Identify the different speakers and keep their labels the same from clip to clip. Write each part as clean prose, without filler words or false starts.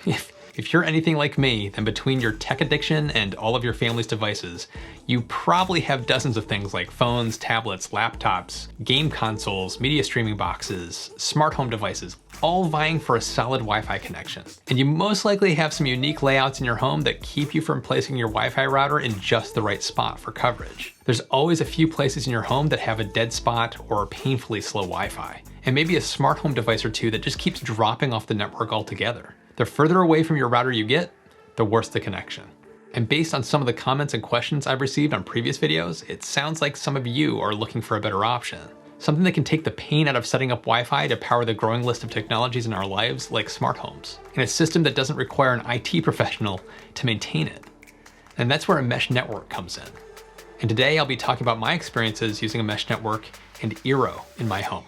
Speaker 1: If you're anything like me, then between your tech addiction and all of your family's devices, you probably have dozens of things like phones, tablets, laptops, game consoles, media streaming boxes, smart home devices, all vying for a solid Wi-Fi connection. And you most likely have some unique layouts in your home that keep you from placing your Wi-Fi router in just the right spot for coverage. There's always a few places in your home that have a dead spot or painfully slow Wi-Fi, and maybe a smart home device or two that just keeps dropping off the network altogether. The further away from your router you get, the worse the connection. And based on some of the comments and questions I've received on previous videos, it sounds like some of you are looking for a better option. Something that can take the pain out of setting up Wi-Fi to power the growing list of technologies in our lives like smart homes, and a system that doesn't require an IT professional to maintain it. And that's where a mesh network comes in. And today I'll be talking about my experiences using a mesh network and Eero in my home.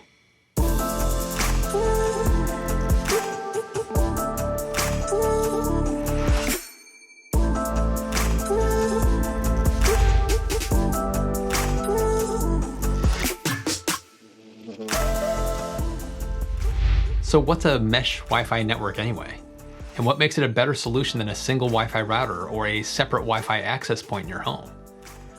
Speaker 1: So what's a mesh Wi-Fi network anyway? And what makes it a better solution than a single Wi-Fi router or a separate Wi-Fi access point in your home?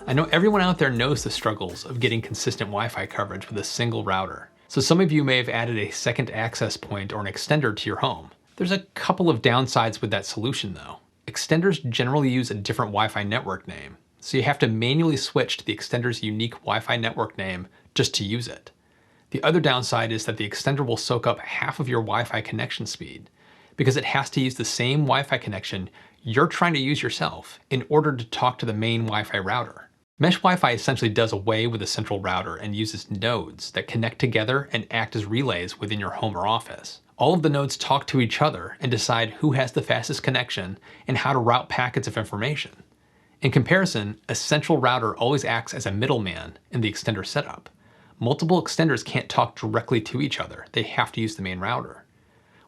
Speaker 1: I know everyone out there knows the struggles of getting consistent Wi-Fi coverage with a single router. So some of you may have added a second access point or an extender to your home. There's a couple of downsides with that solution though. Extenders generally use a different Wi-Fi network name, so you have to manually switch to the extender's unique Wi-Fi network name just to use it. The other downside is that the extender will soak up half of your Wi-Fi connection speed because it has to use the same Wi-Fi connection you're trying to use yourself in order to talk to the main Wi-Fi router. Mesh Wi-Fi essentially does away with a central router and uses nodes that connect together and act as relays within your home or office. All of the nodes talk to each other and decide who has the fastest connection and how to route packets of information. In comparison, a central router always acts as a middleman in the extender setup. Multiple extenders can't talk directly to each other. They have to use the main router.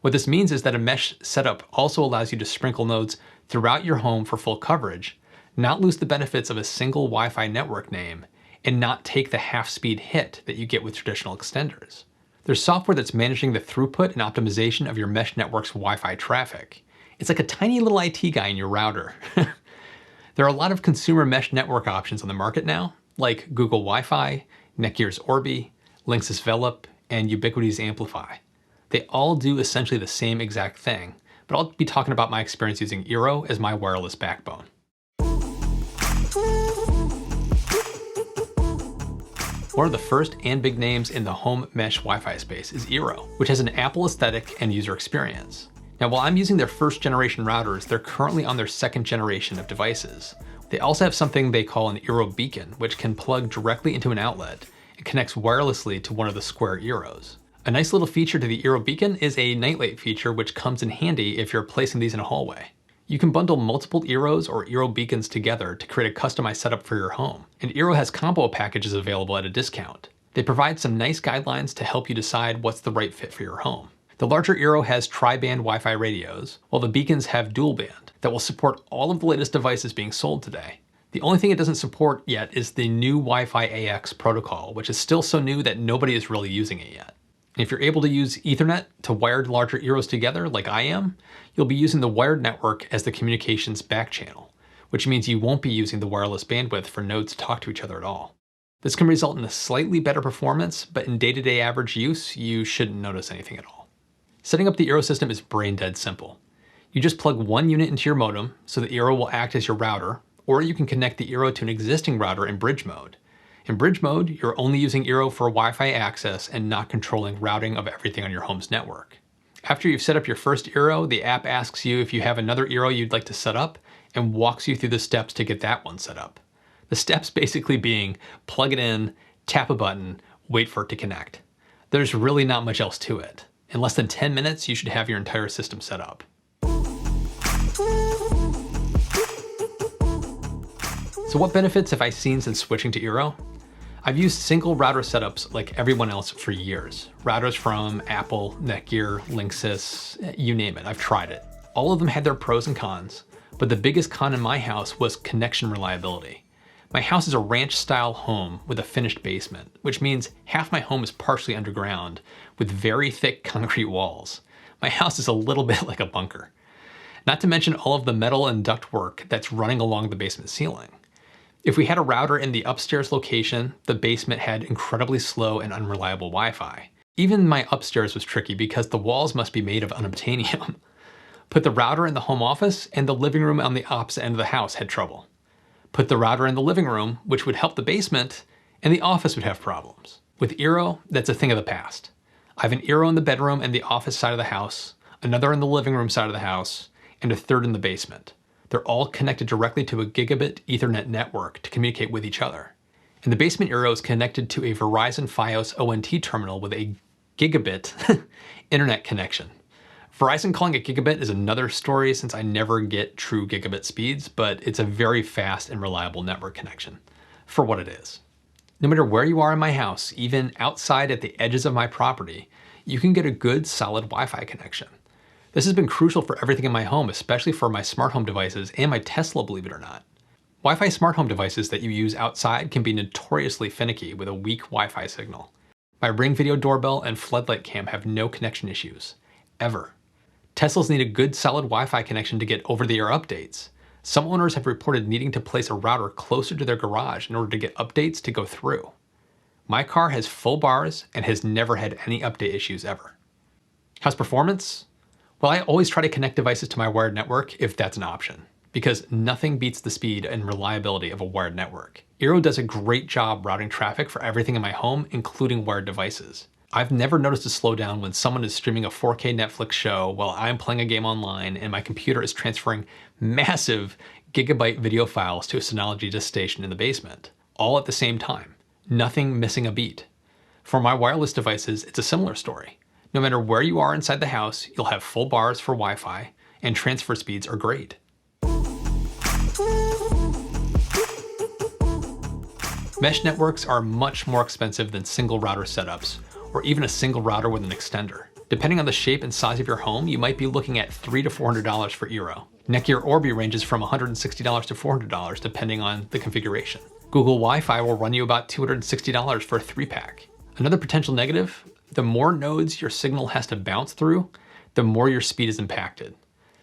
Speaker 1: What this means is that a mesh setup also allows you to sprinkle nodes throughout your home for full coverage, not lose the benefits of a single Wi-Fi network name, and not take the half-speed hit that you get with traditional extenders. There's software that's managing the throughput and optimization of your mesh network's Wi-Fi traffic. It's like a tiny little IT guy in your router. There are a lot of consumer mesh network options on the market now, like Google Wi-Fi, Netgear's Orbi, Linksys Velop, and Ubiquiti's Amplifi. They all do essentially the same exact thing, but I'll be talking about my experience using Eero as my wireless backbone. One of the first and big names in the home mesh Wi-Fi space is Eero, which has an Apple aesthetic and user experience. Now, while I'm using their first generation routers, they're currently on their second generation of devices. They also have something they call an Eero beacon, which can plug directly into an outlet and connects wirelessly to one of the square Eeros. A nice little feature to the Eero beacon is a nightlight feature, which comes in handy if you're placing these in a hallway. You can bundle multiple Eeros or Eero beacons together to create a customized setup for your home, and Eero has combo packages available at a discount. They provide some nice guidelines to help you decide what's the right fit for your home. The larger Eero has tri-band Wi-Fi radios, while the beacons have dual band that will support all of the latest devices being sold today. The only thing it doesn't support yet is the new Wi-Fi AX protocol, which is still so new that nobody is really using it yet. And if you're able to use Ethernet to wire larger Eeros together like I am, you'll be using the wired network as the communications back channel, which means you won't be using the wireless bandwidth for nodes to talk to each other at all. This can result in a slightly better performance, but in day-to-day average use, you shouldn't notice anything at all. Setting up the Eero system is brain dead simple. You just plug one unit into your modem so the Eero will act as your router, or you can connect the Eero to an existing router in bridge mode. In bridge mode, you're only using Eero for Wi-Fi access and not controlling routing of everything on your home's network. After you've set up your first Eero, the app asks you if you have another Eero you'd like to set up and walks you through the steps to get that one set up. The steps basically being plug it in, tap a button, wait for it to connect. There's really not much else to it. In less than 10 minutes, you should have your entire system set up. So what benefits have I seen since switching to Eero? I've used single router setups like everyone else for years. Routers from Apple, Netgear, Linksys, you name it, I've tried it. All of them had their pros and cons, but the biggest con in my house was connection reliability. My house is a ranch-style home with a finished basement, which means half my home is partially underground with very thick concrete walls. My house is a little bit like a bunker. Not to mention all of the metal and ductwork that's running along the basement ceiling. If we had a router in the upstairs location, the basement had incredibly slow and unreliable Wi-Fi. Even my upstairs was tricky because the walls must be made of unobtainium. Put the router in the home office, and the living room on the opposite end of the house had trouble. Put the router in the living room, which would help the basement, and the office would have problems. With Eero, that's a thing of the past. I have an Eero in the bedroom and the office side of the house, another in the living room side of the house, and a third in the basement. They're all connected directly to a gigabit Ethernet network to communicate with each other. And the basement Eero is connected to a Verizon Fios ONT terminal with a gigabit internet connection. Verizon calling it gigabit is another story since I never get true gigabit speeds, but it's a very fast and reliable network connection for what it is. No matter where you are in my house, even outside at the edges of my property, you can get a good solid Wi-Fi connection. This has been crucial for everything in my home, especially for my smart home devices and my Tesla, believe it or not. Wi-Fi smart home devices that you use outside can be notoriously finicky with a weak Wi-Fi signal. My Ring video doorbell and floodlight cam have no connection issues, ever. Teslas need a good solid Wi-Fi connection to get over-the-air updates. Some owners have reported needing to place a router closer to their garage in order to get updates to go through. My car has full bars and has never had any update issues ever. How's performance? Well, I always try to connect devices to my wired network if that's an option, because nothing beats the speed and reliability of a wired network. Eero does a great job routing traffic for everything in my home, including wired devices. I've never noticed a slowdown when someone is streaming a 4K Netflix show while I'm playing a game online and my computer is transferring massive gigabyte video files to a Synology disk station in the basement, all at the same time. Nothing missing a beat. For my wireless devices, it's a similar story. No matter where you are inside the house, you'll have full bars for Wi-Fi, and transfer speeds are great. Mesh networks are much more expensive than single router setups, or even a single router with an extender. Depending on the shape and size of your home, you might be looking at $300 to $400 for Eero. Netgear Orbi ranges from $160 to $400 depending on the configuration. Google Wi-Fi will run you about $260 for a 3-pack. Another potential negative, the more nodes your signal has to bounce through, the more your speed is impacted.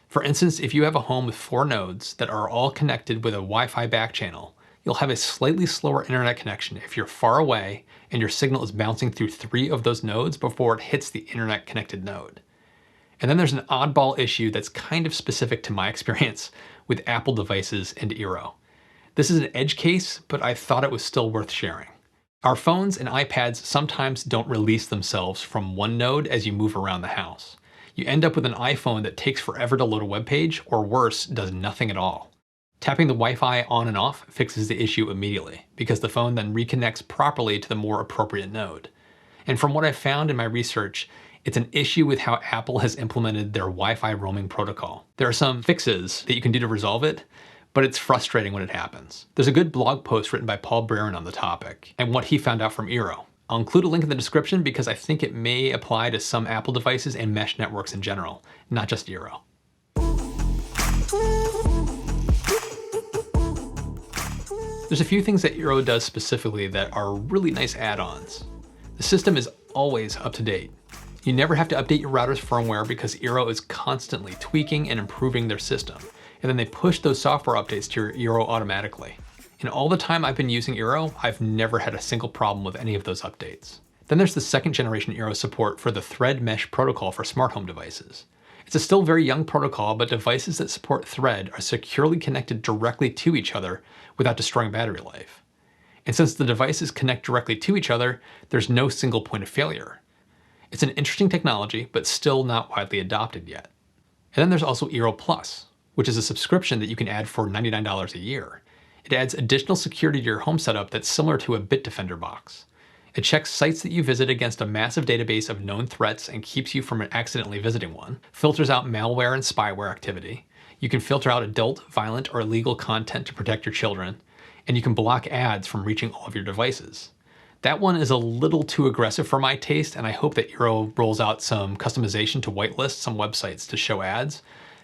Speaker 1: For instance, if you have a home with 4 nodes that are all connected with a Wi-Fi back channel, you'll have a slightly slower internet connection if you're far away and your signal is bouncing through 3 of those nodes before it hits the internet connected node. And then there's an oddball issue that's kind of specific to my experience with Apple devices and Eero. This is an edge case, but I thought it was still worth sharing. Our phones and iPads sometimes don't release themselves from one node as you move around the house. You end up with an iPhone that takes forever to load a web page, or worse, does nothing at all. Tapping the Wi-Fi on and off fixes the issue immediately, because the phone then reconnects properly to the more appropriate node. And from what I've found in my research, it's an issue with how Apple has implemented their Wi-Fi roaming protocol. There are some fixes that you can do to resolve it, but it's frustrating when it happens. There's a good blog post written by Paul Barron on the topic, and what he found out from Eero. I'll include a link in the description because I think it may apply to some Apple devices and mesh networks in general, not just Eero. There's a few things that Eero does specifically that are really nice add-ons. The system is always up to date. You never have to update your router's firmware because Eero is constantly tweaking and improving their system, and then they push those software updates to your Eero automatically. In all the time I've been using Eero, I've never had a single problem with any of those updates. Then there's the 2nd generation Eero support for the Thread Mesh protocol for smart home devices. It's a still very young protocol, but devices that support Thread are securely connected directly to each other without destroying battery life. And since the devices connect directly to each other, there's no single point of failure. It's an interesting technology, but still not widely adopted yet. And then there's also Eero Plus, which is a subscription that you can add for $99 a year. It adds additional security to your home setup that's similar to a Bitdefender box. It checks sites that you visit against a massive database of known threats and keeps you from accidentally visiting one, filters out malware and spyware activity. You can filter out adult, violent, or illegal content to protect your children, and you can block ads from reaching all of your devices. That one is a little too aggressive for my taste, and I hope that Eero rolls out some customization to whitelist some websites to show ads,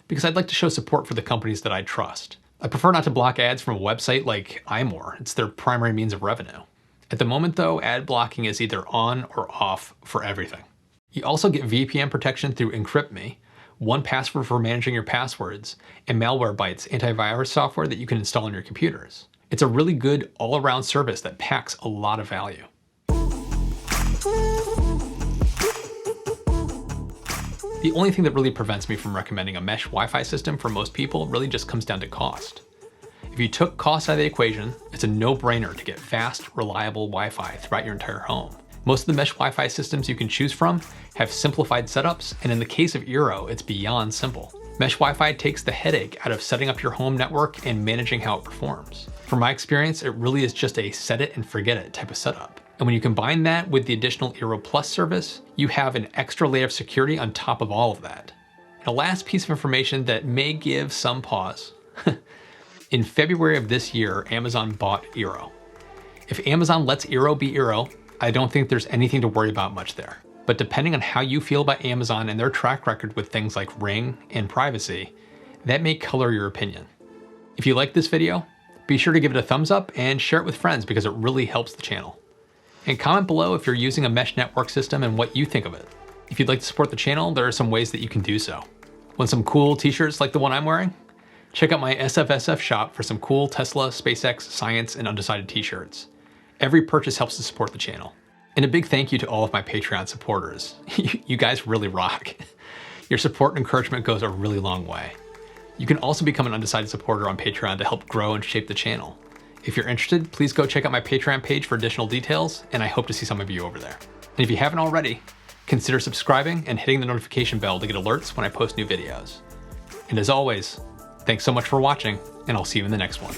Speaker 1: because I'd like to show support for the companies that I trust. I prefer not to block ads from a website like iMore. It's their primary means of revenue. At the moment though, ad blocking is either on or off for everything. You also get VPN protection through EncryptMe, 1Password for managing your passwords, and Malwarebytes antivirus software that you can install on your computers. It's a really good all-around service that packs a lot of value. The only thing that really prevents me from recommending a mesh Wi-Fi system for most people really just comes down to cost. If you took cost out of the equation, it's a no-brainer to get fast, reliable Wi-Fi throughout your entire home. Most of the mesh Wi-Fi systems you can choose from have simplified setups, and in the case of Eero, it's beyond simple. Mesh Wi-Fi takes the headache out of setting up your home network and managing how it performs. From my experience, it really is just a set it and forget it type of setup. And when you combine that with the additional Eero Plus service, you have an extra layer of security on top of all of that. And a last piece of information that may give some pause. In February of this year, Amazon bought Eero. If Amazon lets Eero be Eero, I don't think there's anything to worry about much there. But depending on how you feel about Amazon and their track record with things like Ring and privacy, that may color your opinion. If you like this video, be sure to give it a thumbs up and share it with friends because it really helps the channel. And comment below if you're using a mesh network system and what you think of it. If you'd like to support the channel, there are some ways that you can do so. Want some cool t-shirts like the one I'm wearing? Check out my SFSF shop for some cool Tesla, SpaceX, Science, and Undecided t-shirts. Every purchase helps to support the channel. And a big thank you to all of my Patreon supporters. You guys really rock. Your support and encouragement goes a really long way. You can also become an Undecided supporter on Patreon to help grow and shape the channel. If you're interested, please go check out my Patreon page for additional details, and I hope to see some of you over there. And if you haven't already, consider subscribing and hitting the notification bell to get alerts when I post new videos. And as always, thanks so much for watching, and I'll see you in the next one.